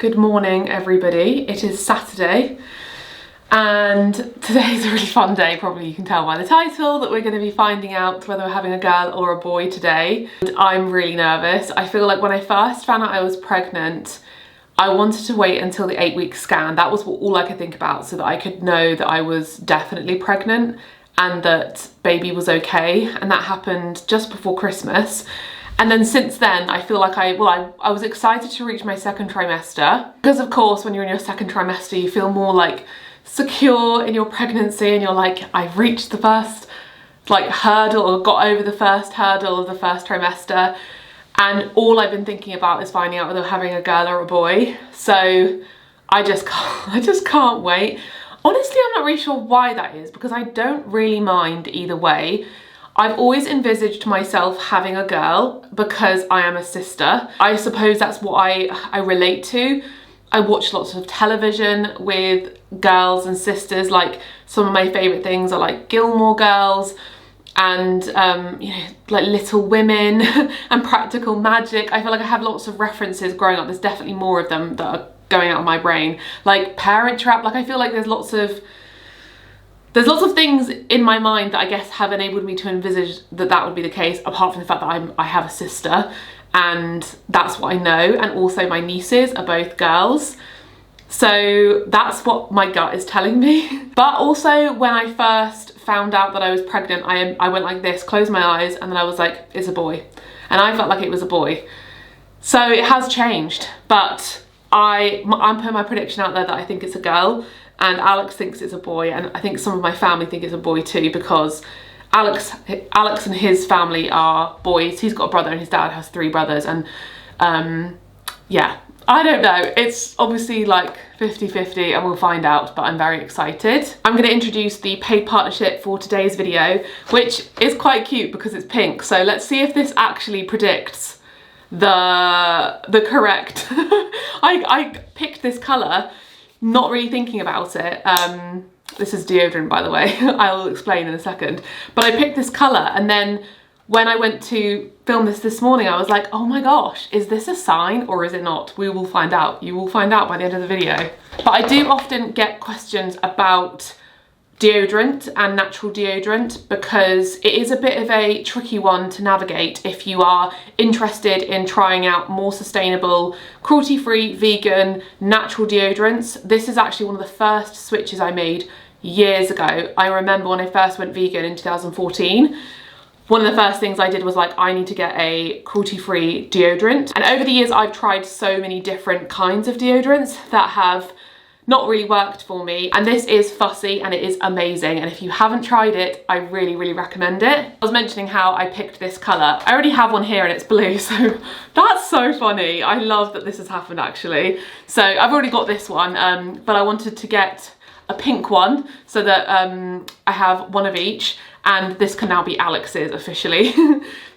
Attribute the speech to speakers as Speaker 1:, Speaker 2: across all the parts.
Speaker 1: Good morning, everybody. It is Saturday and today's a really fun day. Probably you can tell by the title that we're going to be finding out whether we're having a girl or a boy today. And I'm really nervous. I feel like when I first found out I was pregnant, I wanted to wait until the 8-week scan. That was all I could think about, so that I could know that I was definitely pregnant and that baby was okay. And that happened just before Christmas. And then since then, I feel like I was excited to reach my second trimester, because of course when you're in your second trimester you feel more like secure in your pregnancy and you're like, I've reached the first like hurdle, or got over the first hurdle of the first trimester, and all I've been thinking about is finding out whether I'm having a girl or a boy. So I just can't wait. Honestly, I'm not really sure why that is, because I don't really mind either way. I've always envisaged myself having a girl because I am a sister. I suppose that's what I relate to. I watch lots of television with girls and sisters. Like, some of my favourite things are like Gilmore Girls and you know, like Little Women and Practical Magic. I feel like I have lots of references growing up. There's definitely more of them that are going out of my brain. Like Parent Trap. Like, I feel like there's lots of things in my mind that I guess have enabled me to envisage that would be the case, apart from the fact that I have a sister and that's what I know, and also my nieces are both girls. So that's what my gut is telling me. But also when I first found out that I was pregnant, I went like this, closed my eyes, and then I was like, it's a boy. And I felt like it was a boy. So it has changed, but I'm putting my prediction out there that I think it's a girl. And Alex thinks it's a boy, and I think some of my family think it's a boy too, because Alex and his family are boys. He's got a brother and his dad has 3 brothers, and yeah, I don't know. It's obviously like 50-50 and we'll find out, but I'm very excited. I'm going to introduce the paid partnership for today's video, which is quite cute because it's pink. So let's see if this actually predicts the correct. I picked this colour not really thinking about it. This is deodorant, by the way. I'll explain in a second. But I picked this colour, and then when I went to film this morning, I was like, oh my gosh, is this a sign or is it not? We will find out. You will find out by the end of the video. But I do often get questions about deodorant and natural deodorant, because it is a bit of a tricky one to navigate if you are interested in trying out more sustainable, cruelty-free, vegan, natural deodorants. This is actually one of the first switches I made years ago. I remember when I first went vegan in 2014, one of the first things I did was like, I need to get a cruelty-free deodorant. And over the years, I've tried so many different kinds of deodorants that have not really worked for me, and this is Fussy and it is amazing, and if you haven't tried it, I really recommend it. I was mentioning how I picked this colour. I already have one here and it's blue, so that's so funny. I love that this has happened actually. So I've already got this one, but I wanted to get a pink one so that I have one of each, and this can now be Alex's officially.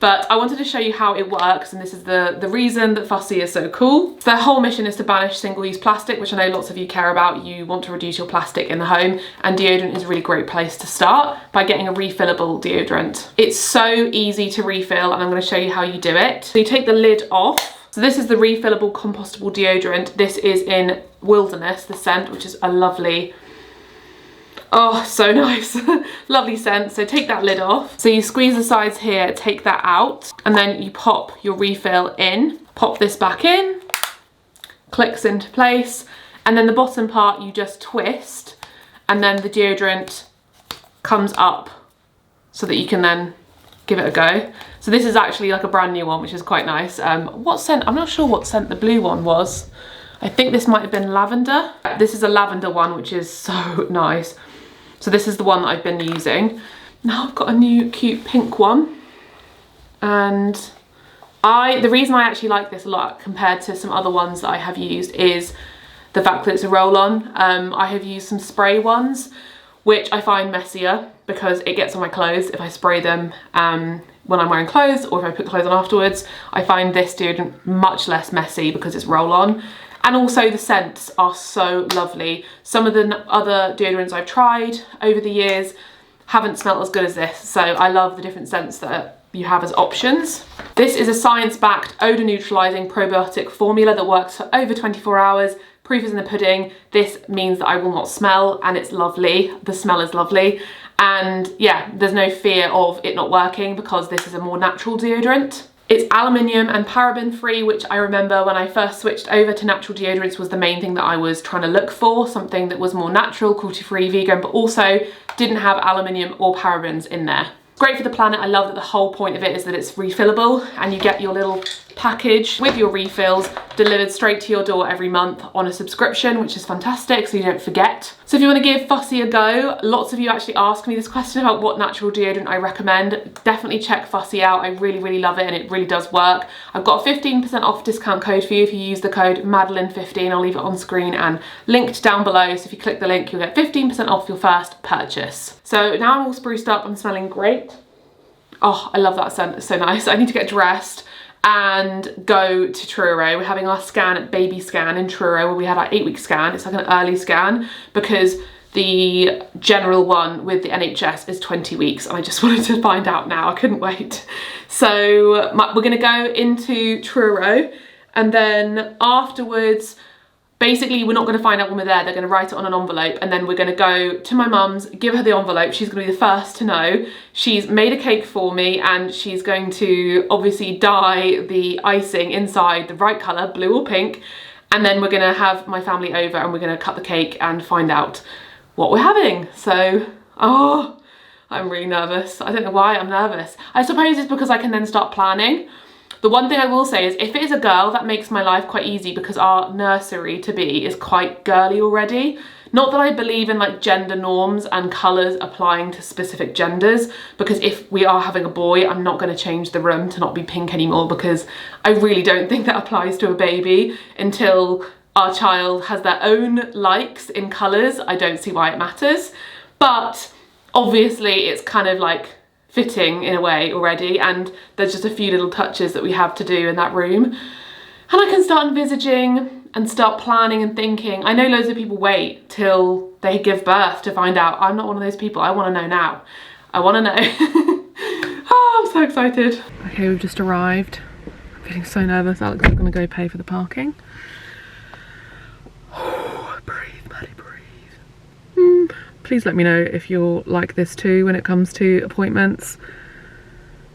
Speaker 1: But I wanted to show you how it works, and this is the reason that Fussy is so cool. So their whole mission is to banish single-use plastic, which I know lots of you care about. You want to reduce your plastic in the home, and deodorant is a really great place to start by getting a refillable deodorant. It's so easy to refill, and I'm going to show you how you do it. So you take the lid off. So this is the refillable compostable deodorant. This is in Wilderness, the scent, which is a lovely, oh, so nice. Lovely scent. So take that lid off. So you squeeze the sides here, take that out, and then you pop your refill in. Pop this back in, clicks into place, and then the bottom part you just twist, and then the deodorant comes up so that you can then give it a go. So this is actually like a brand new one, which is quite nice. What scent? I'm not sure what scent the blue one was. I think this might have been lavender. This is a lavender one, which is so nice. So this is the one that I've been using. Now I've got a new cute pink one. And the reason I actually like this a lot compared to some other ones that I have used is the fact that it's a roll-on. I have used some spray ones, which I find messier because it gets on my clothes if I spray them when I'm wearing clothes, or if I put clothes on afterwards. I find this deodorant much less messy because it's roll-on. And also the scents are so lovely. Some of the other deodorants I've tried over the years haven't smelled as good as this. So I love the different scents that you have as options. This is a science-backed odor neutralizing probiotic formula that works for over 24 hours. Proof is in the pudding. This means that I will not smell, and it's lovely. The smell is lovely. And yeah, there's no fear of it not working because this is a more natural deodorant. It's aluminium and paraben free, which I remember when I first switched over to natural deodorants was the main thing that I was trying to look for, something that was more natural, cruelty-free, vegan, but also didn't have aluminium or parabens in there. Great for the planet. I love that the whole point of it is that it's refillable and you get your little package with your refills delivered straight to your door every month on a subscription, which is fantastic, so you don't forget. So if you want to give Fussy a go, lots of you actually ask me this question about what natural deodorant I recommend. Definitely check Fussy out. I really love it and it really does work. I've got a 15% off discount code for you if you use the code Madeleine15. I'll leave it on screen and linked down below, so if you click the link you'll get 15% off your first purchase. So now I'm all spruced up, I'm smelling great. Oh, I love that scent, it's so nice. I need to get dressed and go to Truro. We're having our scan, baby scan in Truro, where we had our 8-week scan. It's like an early scan because the general one with the NHS is 20 weeks and I just wanted to find out now, I couldn't wait. So we're gonna go into Truro and then afterwards, basically, we're not going to find out when we're there. They're going to write it on an envelope and then we're going to go to my mum's, give her the envelope. She's going to be the first to know. She's made a cake for me and she's going to obviously dye the icing inside the right colour, blue or pink. And then we're going to have my family over and we're going to cut the cake and find out what we're having. So, oh, I'm really nervous. I don't know why I'm nervous. I suppose it's because I can then start planning. The one thing I will say is if it is a girl, that makes my life quite easy because our nursery to be is quite girly already. Not that I believe in like gender norms and colours applying to specific genders, because if we are having a boy, I'm not going to change the room to not be pink anymore because I really don't think that applies to a baby until our child has their own likes in colours. I don't see why it matters. But obviously it's kind of like fitting in a way already, and there's just a few little touches that we have to do in that room. And I can start envisaging and start planning and thinking. I know loads of people wait till they give birth to find out. I'm not one of those people. I want to know now. I want to know. Oh, I'm so excited. Okay, we've just arrived. I'm feeling so nervous. Alex is going to go pay for the parking. Oh, breathe, Maddie, breathe. Please let me know if you're like this too when it comes to appointments,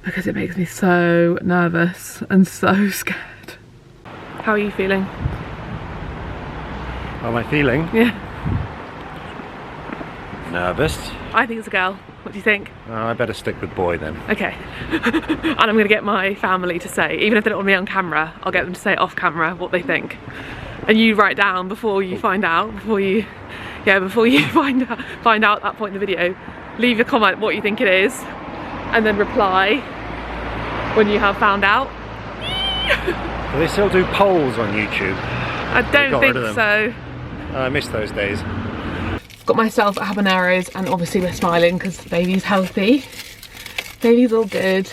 Speaker 1: because it makes me so nervous and so scared. How are you feeling?
Speaker 2: How am I feeling?
Speaker 1: Yeah.
Speaker 2: Nervous.
Speaker 1: I think it's a girl. What do you think?
Speaker 2: I better stick with boy then.
Speaker 1: Okay. And I'm going to get my family to say, even if they don't want me on camera, I'll get them to say off camera what they think. And you write down before you find out, before you find out at that point in the video, leave your comment what you think it is and then reply when you have found out.
Speaker 2: Do they still do polls on YouTube?
Speaker 1: I don't think so.
Speaker 2: I miss those days.
Speaker 1: Got myself habaneros and obviously we're smiling because the baby's healthy. Baby's all good.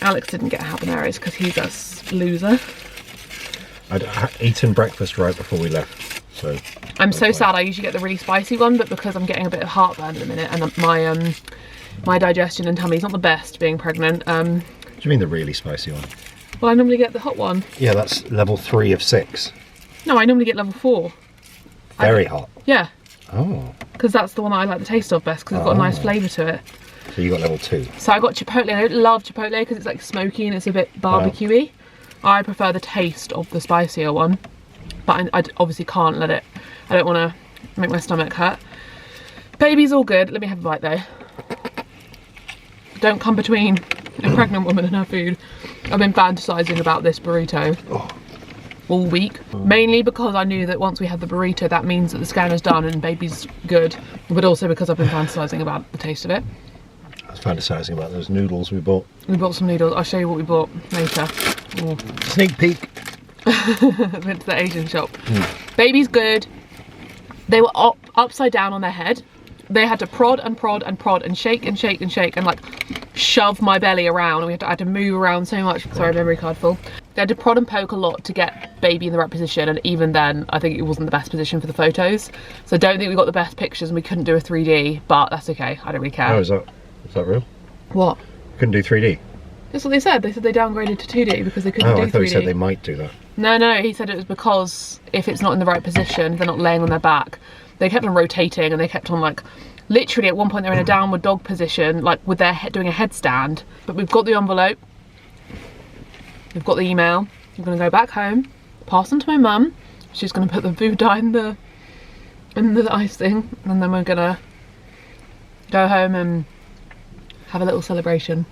Speaker 1: Alex didn't get habaneros because he's a loser.
Speaker 2: I'd eaten breakfast right before we left, so...
Speaker 1: I'm so sad. I usually get the really spicy one, but because I'm getting a bit of heartburn at the minute and my digestion and tummy's not the best being pregnant.
Speaker 2: What do you mean the really spicy one?
Speaker 1: Well, I normally get the hot one.
Speaker 2: Yeah, that's level 3 of 6.
Speaker 1: No, I normally get level 4.
Speaker 2: Very hot?
Speaker 1: Yeah.
Speaker 2: Oh.
Speaker 1: Because that's the one I like the taste of best because it's got a nice flavour to it.
Speaker 2: So you got level 2?
Speaker 1: So I got Chipotle. I don't love Chipotle because it's like smoky and it's a bit barbecue-y. I prefer the taste of the spicier one, but I obviously can't let it. I don't want to make my stomach hurt. Baby's all good. Let me have a bite though. Don't come between a pregnant woman and her food. I've been fantasising about this burrito all week, mainly because I knew that once we had the burrito that means that the scan is done and baby's good, but also because I've been fantasising about the taste of it.
Speaker 2: I was fantasising about those noodles we bought.
Speaker 1: We bought some noodles. I'll show you what we bought later. Oh.
Speaker 2: Sneak peek.
Speaker 1: Went to the Asian shop. Baby's good. They were upside down on their head. They had to prod and prod and prod and shake and shake and shake and like shove my belly around, and I had to move around so much. Sorry, memory card full. They had to prod and poke a lot to get baby in the right position, and even then I think it wasn't the best position for the photos. So I don't think we got the best pictures and we couldn't do a 3D, but that's okay. I don't really care.
Speaker 2: Oh, is that real?
Speaker 1: What?
Speaker 2: Couldn't do 3D?
Speaker 1: That's what they said. They said they downgraded to 2D because they couldn't do 3D.
Speaker 2: I thought he said they might do that.
Speaker 1: No, he said it was because if it's not in the right position, they're not laying on their back. They kept on rotating and they kept on like, literally at one point they're in a downward dog position, like with their head doing a headstand. But we've got the envelope, we've got the email. I'm gonna go back home, pass them to my mum. She's gonna put the food dye in the icing, and then we're gonna go home and have a little celebration.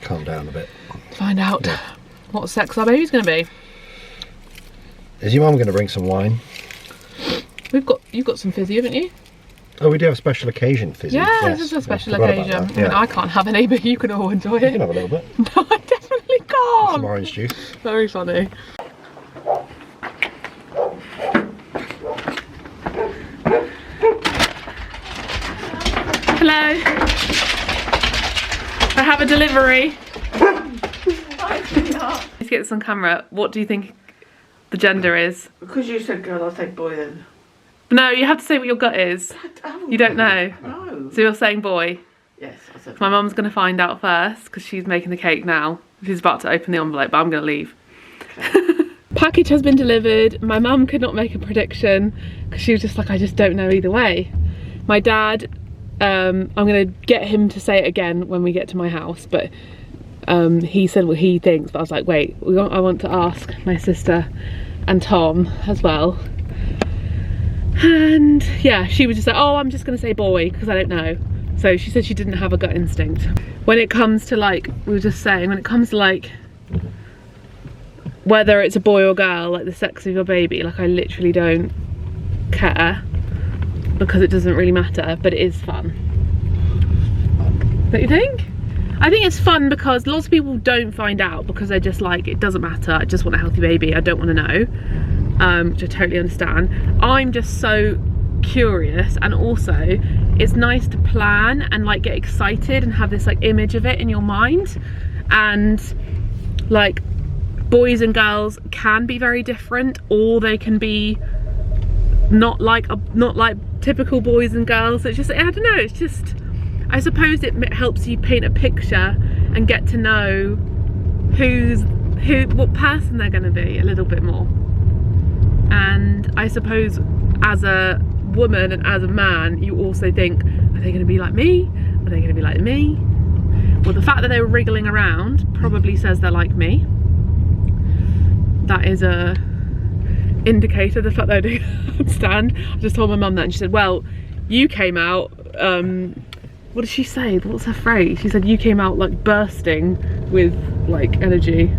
Speaker 2: Calm down a bit.
Speaker 1: Find out what sex our baby's gonna be.
Speaker 2: Is your mum gonna bring some wine?
Speaker 1: You've got some fizzy, haven't you?
Speaker 2: Oh, we do have a special occasion fizzy.
Speaker 1: Yeah,
Speaker 2: yes.
Speaker 1: this is a special
Speaker 2: forgot
Speaker 1: occasion.
Speaker 2: about that.
Speaker 1: I mean, I can't have any, but you can all enjoy it.
Speaker 2: You can have a little bit.
Speaker 1: No, I definitely can't.
Speaker 2: Some orange juice.
Speaker 1: Very funny. Hello. I have a delivery. Let's get this on camera. What do you think the gender is?
Speaker 3: Because you said girl, I'll take boy then.
Speaker 1: No, you have to say what your gut is. You don't know?
Speaker 3: No.
Speaker 1: So you're saying boy?
Speaker 3: Yes, I said
Speaker 1: My mum's going to find out first because she's making the cake now. She's about to open the envelope, but I'm going to leave. Okay. Package has been delivered. My mum could not make a prediction because she was just like, I just don't know either way. My dad, I'm going to get him to say it again when we get to my house, but he said what he thinks. But I was like, wait, I want to ask my sister and Tom as well. And yeah, she was just like, oh, I'm just going to say boy because I don't know. So she said she didn't have a gut instinct. When it comes to like, we were just saying, when it comes to like, whether it's a boy or girl, like the sex of your baby, like I literally don't care because it doesn't really matter, but it is fun. Don't you think? I think it's fun because lots of people don't find out because they're just like, it doesn't matter, I just want a healthy baby, I don't want to know. Which I totally understand. I'm just so curious, and also it's nice to plan and like get excited and have this like image of it in your mind. And like boys and girls can be very different, or they can be not like typical boys and girls. It's just, I don't know, it's just, I suppose it helps you paint a picture and get to know what person they're going to be a little bit more. And I suppose as a woman and as a man, you also think, are they going to be like me? Are they going to be like me? Well, the fact that they were wriggling around probably says they're like me. That is a indicator, the fact that I don't understand. I just told my mum that and she said, well, you came out, what did she say? What's her phrase? She said, you came out like bursting with like energy.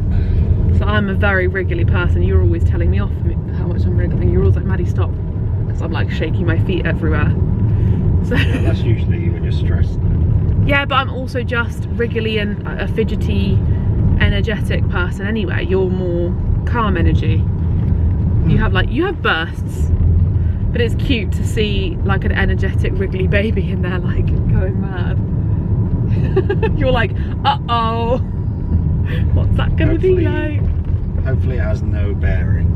Speaker 1: So I'm a very wriggly person. You're always telling me off how much I'm wriggling. You're always like, Maddie, stop. Because I'm like shaking my feet everywhere. So
Speaker 2: yeah, that's usually when you're stressed though.
Speaker 1: Yeah, but I'm also just wriggly and a fidgety, energetic person anyway. You're more calm energy. You have bursts. But it's cute to see like an energetic wriggly baby in there like going mad. You're like, uh-oh. What's that gonna be like?
Speaker 2: Hopefully it has no bearing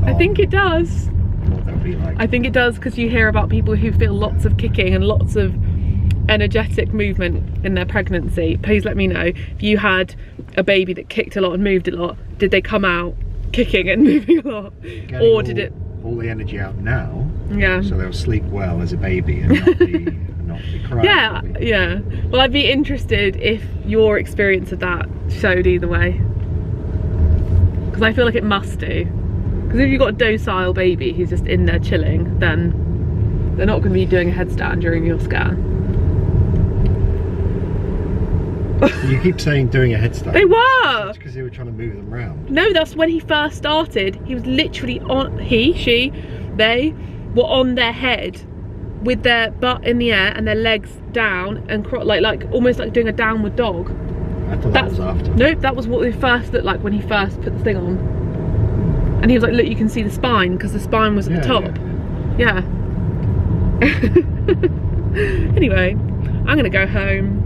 Speaker 2: on
Speaker 1: I think it does.
Speaker 2: what they'll be like.
Speaker 1: I think it does, because you hear about people who feel lots of kicking and lots of energetic movement in their pregnancy. Please let me know if you had a baby that kicked a lot and moved a lot. Did they come out kicking and moving a lot? Or did it
Speaker 2: all the energy out now?
Speaker 1: Yeah.
Speaker 2: So they'll sleep well as a baby and not be crying.
Speaker 1: Yeah, yeah. Well, I'd be interested if your experience of that showed either way. Because I feel like it must do. Because if you've got a docile baby who's just in there chilling, then they're not going to be doing a headstand during your scan.
Speaker 2: You keep saying doing a headstand.
Speaker 1: They were!
Speaker 2: It's because they were trying to move them around.
Speaker 1: No, that's when he first started. He was literally on, they were on their head with their butt in the air and their legs down and like almost like doing a downward dog.
Speaker 2: I thought that was after.
Speaker 1: No, that was what they first looked like when he first put the thing on. And he was like, look, you can see the spine, because the spine was at the top. Yeah. Anyway, I'm gonna go home,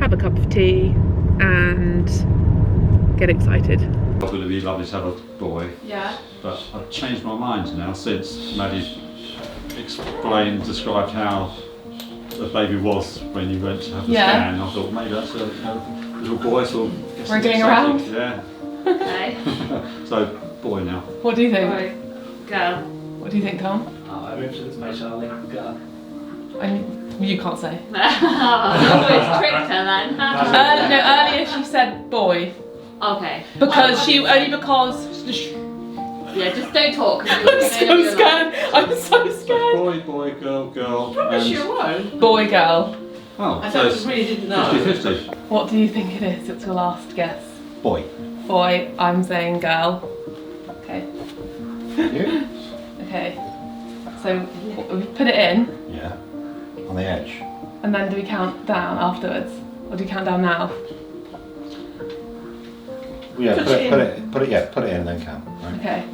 Speaker 1: have a cup of tea and get excited.
Speaker 4: I was going to be lovely to have a boy.
Speaker 1: Yeah.
Speaker 4: But I've changed my mind now since Maddie described how the baby was when you went to have the scan. I thought maybe that's a little boy sort of gets
Speaker 1: Wriggling
Speaker 4: excited.
Speaker 1: around?
Speaker 4: Yeah.
Speaker 5: Okay.
Speaker 4: So, boy now.
Speaker 1: What do you think?
Speaker 5: Boy. Girl.
Speaker 1: What do you think, Tom?
Speaker 6: I'm interested to make Charlie go.
Speaker 1: You can't say.
Speaker 5: Always tricked her then.
Speaker 1: No, earlier she said boy.
Speaker 5: Okay.
Speaker 1: Because
Speaker 5: Yeah, just don't talk.
Speaker 1: I'm so scared. I'm so scared.
Speaker 4: Boy, boy, girl, girl.
Speaker 3: Promise
Speaker 4: and-
Speaker 3: you won't.
Speaker 1: Boy, girl.
Speaker 4: Oh,
Speaker 3: I
Speaker 4: so
Speaker 3: don't
Speaker 4: it's
Speaker 3: really didn't know.
Speaker 4: 50-50.
Speaker 1: What do you think it is? It's your last guess.
Speaker 2: Boy.
Speaker 1: Boy, I'm saying girl. Okay.
Speaker 2: You?
Speaker 1: Okay. So we put it in,
Speaker 2: Yeah. On the edge.
Speaker 1: and then do we count down afterwards, or do we count down now?
Speaker 2: Yeah.
Speaker 3: Put
Speaker 2: Put
Speaker 3: it
Speaker 2: it. Put it. Yeah. Put it in, then count. Right.
Speaker 1: Okay.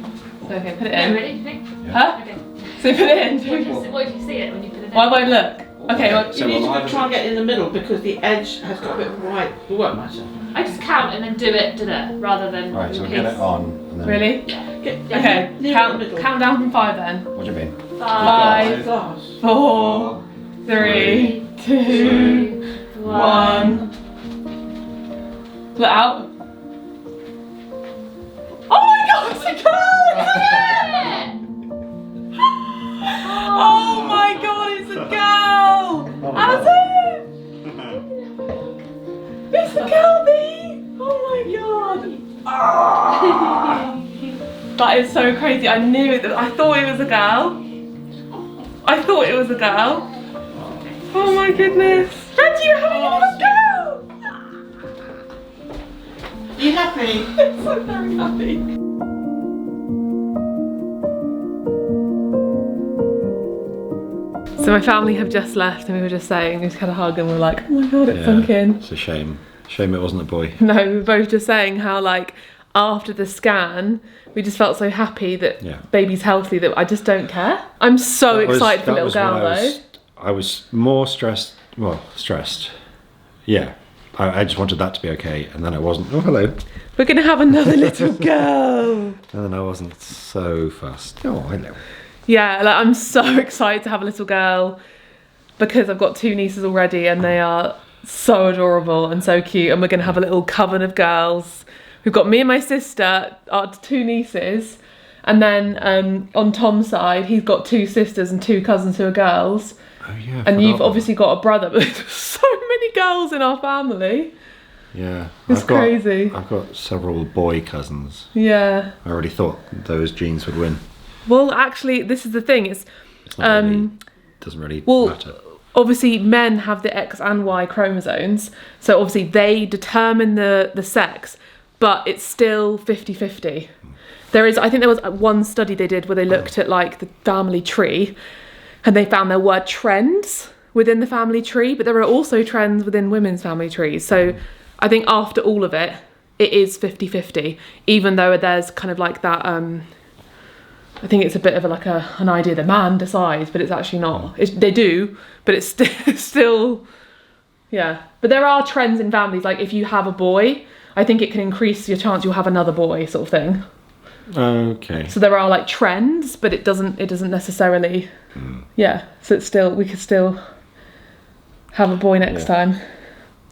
Speaker 1: So okay, put it
Speaker 5: Yeah,
Speaker 1: in.
Speaker 5: ready? You think?
Speaker 1: Huh?
Speaker 5: Okay.
Speaker 1: So put it in.
Speaker 5: What did you see it when you put it in?
Speaker 1: Well, I won't look. Okay. Well,
Speaker 3: You
Speaker 4: So
Speaker 3: need
Speaker 4: will
Speaker 3: to
Speaker 4: I-
Speaker 3: try and get in the middle because the edge has got a bit of white. It won't matter.
Speaker 5: I just count and then do it, rather than.
Speaker 2: Right. So
Speaker 5: in
Speaker 2: we'll get
Speaker 5: case.
Speaker 2: it on. And then
Speaker 1: really?
Speaker 3: Get
Speaker 1: Okay.
Speaker 3: near
Speaker 1: Count.
Speaker 3: the middle.
Speaker 1: Count down from 5 then.
Speaker 2: What do you mean?
Speaker 1: 5,
Speaker 3: Gosh.
Speaker 1: 4, 3, 2, 1. Look out. Oh my God! It's a girl! Oh my God! It's a girl! Alison! It's a girl, bee! Oh my God! That is so crazy. I knew it. I thought it was a girl. I thought it was a girl. Oh my goodness. Reggie, you're having a little girl!
Speaker 3: You happy?
Speaker 1: I'm so very happy. So my family have just left and we were just saying, we just had a hug and we were like, oh my God, it's sunk in.
Speaker 2: It's a shame. Shame it wasn't a boy.
Speaker 1: No, we were both just saying how like after the scan, we just felt so happy that
Speaker 2: Yeah.
Speaker 1: baby's healthy that I just don't care. I'm so excited for little girl though.
Speaker 2: I was more stressed. Well, stressed. Yeah. I just wanted that to be okay, and then I wasn't. Oh, hello.
Speaker 1: We're gonna have another little girl.
Speaker 2: And then I wasn't so fussed. Oh, hello.
Speaker 1: Yeah, like I'm so excited to have a little girl because I've got 2 nieces already and they are so adorable and so cute, and we're gonna have a little coven of girls. We've got me and my sister, our 2 nieces, and then on Tom's side, he's got 2 sisters and 2 cousins who are girls.
Speaker 2: Oh yeah.
Speaker 1: And you've
Speaker 2: forgot.
Speaker 1: obviously got a brother, but there's so many girls in our family.
Speaker 2: Yeah.
Speaker 1: It's crazy.
Speaker 2: I've got several boy cousins.
Speaker 1: Yeah.
Speaker 2: I already thought those genes would win.
Speaker 1: Well, actually, this is the thing. It's
Speaker 2: not really, doesn't really
Speaker 1: well,
Speaker 2: matter.
Speaker 1: obviously men have the X and Y chromosomes, so obviously they determine the sex, but it's still 50-50. There is, I think there was one study they did where they looked at like the family tree, and they found there were trends within the family tree, but there are also trends within women's family trees. So I think after all of it, it is 50-50, even though there's kind of like that, I think it's a bit of an idea the man decides, but it's actually not. They do, but it's still, yeah. But there are trends in families, like if you have a boy, I think it can increase your chance you'll have another boy, sort of thing.
Speaker 2: Okay.
Speaker 1: So there are like trends, but it doesn't necessarily, yeah. So it's still, we could still have a boy next time.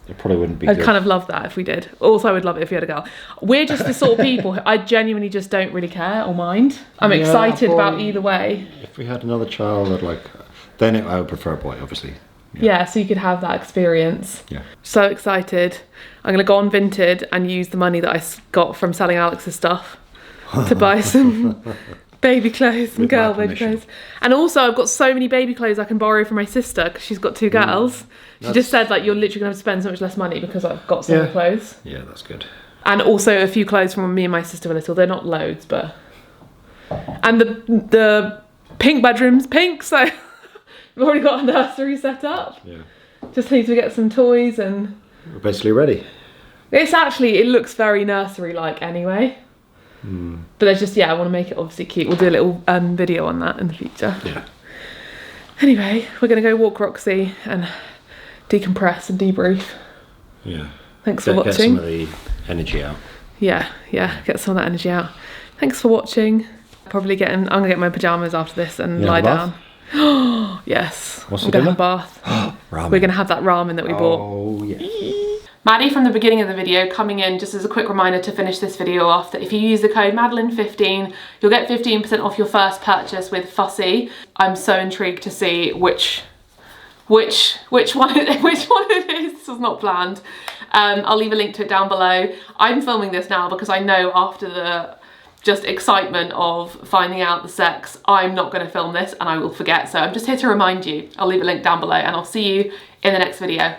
Speaker 2: It probably wouldn't be
Speaker 1: I'd
Speaker 2: good.
Speaker 1: kind of love that if we did. Also, I would love it if we had a girl. We're just the sort of people, I genuinely just don't really care or mind. I'm
Speaker 2: Yeah,
Speaker 1: excited
Speaker 2: boy.
Speaker 1: about either way.
Speaker 2: If we had another child, I would prefer a boy, obviously.
Speaker 1: Yeah, so you could have that experience.
Speaker 2: Yeah.
Speaker 1: So excited. I'm going to go on Vinted and use the money that I got from selling Alex's stuff to buy some baby clothes, some
Speaker 2: With my
Speaker 1: girl baby
Speaker 2: permission.
Speaker 1: clothes. And also I've got so many baby clothes I can borrow from my sister because she's got 2 girls. She just said like you're literally going to have to spend so much less money because I've got so many clothes.
Speaker 2: Yeah, that's good.
Speaker 1: And also a few clothes from me and my sister were little. They're not loads, but... And the pink bedroom's pink, so we've already got a nursery set up.
Speaker 2: Yeah.
Speaker 1: Just need to get some toys and...
Speaker 2: We're basically ready.
Speaker 1: It looks very nursery-like anyway. But there's just, I want to make it obviously cute. We'll do a little video on that in the future.
Speaker 2: Yeah.
Speaker 1: Anyway, we're going to go walk Roxy and decompress and debrief.
Speaker 2: Yeah.
Speaker 1: Thanks for
Speaker 2: Get
Speaker 1: watching.
Speaker 2: some of the energy out.
Speaker 1: Yeah, get some of that energy out. Thanks for watching. I'm going to get my pyjamas after this and
Speaker 2: You
Speaker 1: lie
Speaker 2: have a
Speaker 1: down. Yes.
Speaker 2: What's
Speaker 1: I'm
Speaker 2: for
Speaker 1: going to have a
Speaker 2: dinner?
Speaker 1: bath.
Speaker 2: Ramen.
Speaker 1: We're going to have that ramen that we bought.
Speaker 2: Oh, yeah.
Speaker 1: Maddie from the beginning of the video coming in just as a quick reminder to finish this video off that if you use the code Madeleine15 you'll get 15% off your first purchase with Fussy. I'm so intrigued to see which one it is. This was not planned. I'll leave a link to it down below. I'm filming this now because I know after the just excitement of finding out the sex, I'm not going to film this and I will forget. So I'm just here to remind you. I'll leave a link down below and I'll see you in the next video.